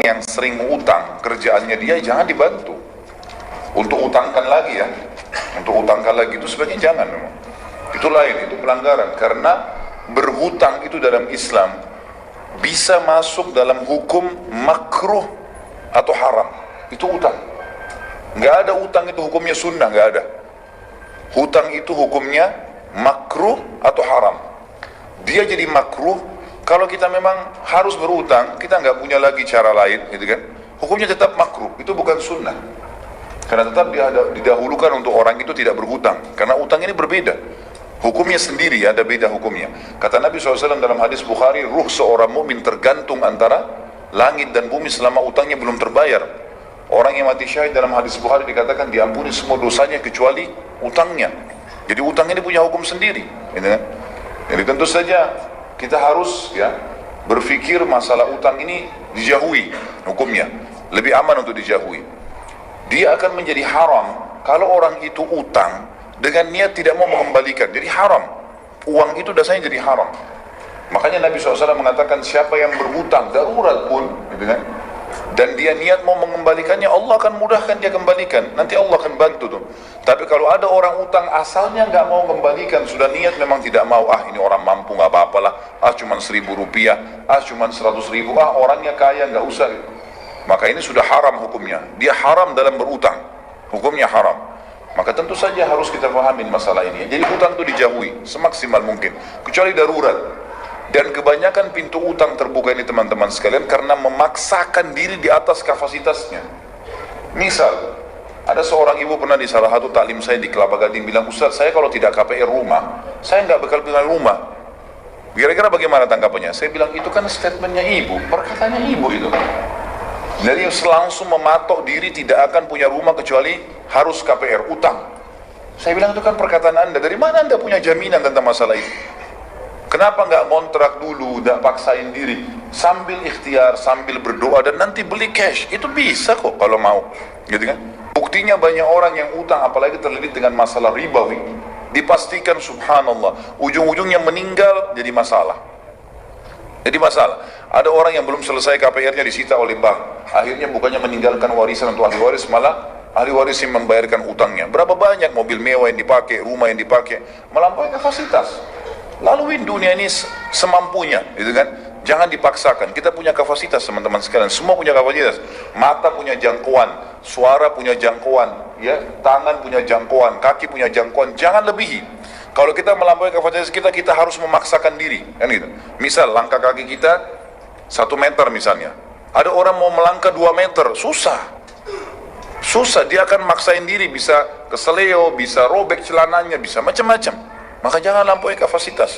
yang sering utang, kerjaannya dia jangan dibantu untuk utangkan lagi ya, untuk utangkan lagi itu sebenarnya jangan memang. Itu lain, itu pelanggaran, karena berhutang itu dalam Islam bisa masuk dalam hukum makruh atau haram. Itu utang. Nggak ada utang itu hukumnya sunnah, nggak ada. Hutang itu hukumnya makruh atau haram. Dia jadi makruh kalau kita memang harus berutang, kita nggak punya lagi cara lain, gitu kan? Hukumnya tetap makruh, itu bukan sunnah. Karena tetap didahulukan untuk orang itu tidak berhutang, karena utang ini berbeda. Hukumnya sendiri, ada beda hukumnya. Kata Nabi SAW dalam hadis Bukhari, ruh seorang mukmin tergantung antara langit dan bumi selama utangnya belum terbayar. Orang yang mati syahid dalam hadis Bukhari dikatakan diampuni semua dosanya kecuali utangnya. Jadi utang ini punya hukum sendiri, gitu kan? Jadi tentu saja kita harus ya berpikir masalah utang ini dijauhi hukumnya, lebih aman untuk dijauhi. Dia akan menjadi haram kalau orang itu utang dengan niat tidak mau mengembalikan, jadi haram. Uang itu dasarnya jadi haram. Makanya Nabi SAW mengatakan siapa yang berhutang darurat pun, gitu kan, dan dia niat mau mengembalikannya, Allah akan mudahkan dia kembalikan. Nanti Allah akan bantu tuh. Tapi kalau ada orang utang asalnya nggak mau kembalikan, sudah niat memang tidak mau, ini orang mampu nggak apa-apalah, cuman 1.000 rupiah, cuman 100.000, orangnya kaya nggak usah. Maka ini sudah haram hukumnya. Dia haram dalam berutang, hukumnya haram. Maka tentu saja harus kita pahamin masalah ini. Jadi hutang itu dijauhi semaksimal mungkin, kecuali darurat. Dan kebanyakan pintu utang terbuka ini teman-teman sekalian karena memaksakan diri di atas kapasitasnya. Misal, ada seorang ibu pernah di salah satu taklim saya di Kelapa Gading bilang, Ustaz, saya kalau tidak KPR rumah, saya nggak bakal punya rumah. Kira-kira bagaimana tanggapannya? Saya bilang, itu kan statementnya ibu, perkataannya ibu itu. Jadi langsung mematok diri tidak akan punya rumah kecuali harus KPR, utang. Saya bilang, itu kan perkataan Anda, dari mana Anda punya jaminan tentang masalah itu? Kenapa nggak kontrak dulu, nggak paksain diri, sambil ikhtiar, sambil berdoa, dan nanti beli cash, itu bisa kok kalau mau, gitu kan? Buktinya banyak orang yang utang, apalagi terlilit dengan masalah ribawi, dipastikan subhanallah, ujung-ujungnya meninggal jadi masalah. Jadi masalah, ada orang yang belum selesai KPR-nya disita oleh bank, akhirnya bukannya meninggalkan warisan untuk ahli waris, malah ahli waris yang membayarkan utangnya. Berapa banyak mobil mewah yang dipakai, rumah yang dipakai, melampaui kapasitas. Laluin dunia ini semampunya, gitu kan? Jangan dipaksakan. Kita punya kapasitas, teman-teman sekalian. Semua punya kapasitas. Mata punya jangkauan, suara punya jangkauan, ya, tangan punya jangkauan, kaki punya jangkauan. Jangan lebihi. Kalau kita melampaui kapasitas kita, kita harus memaksakan diri, kan gitu. Misal langkah kaki kita 1 meter misalnya. Ada orang mau melangkah 2 meter, susah. Susah, dia akan maksain diri, bisa keseleo, bisa robek celananya, bisa macam-macam. Maka jangan lampaui kapasitas.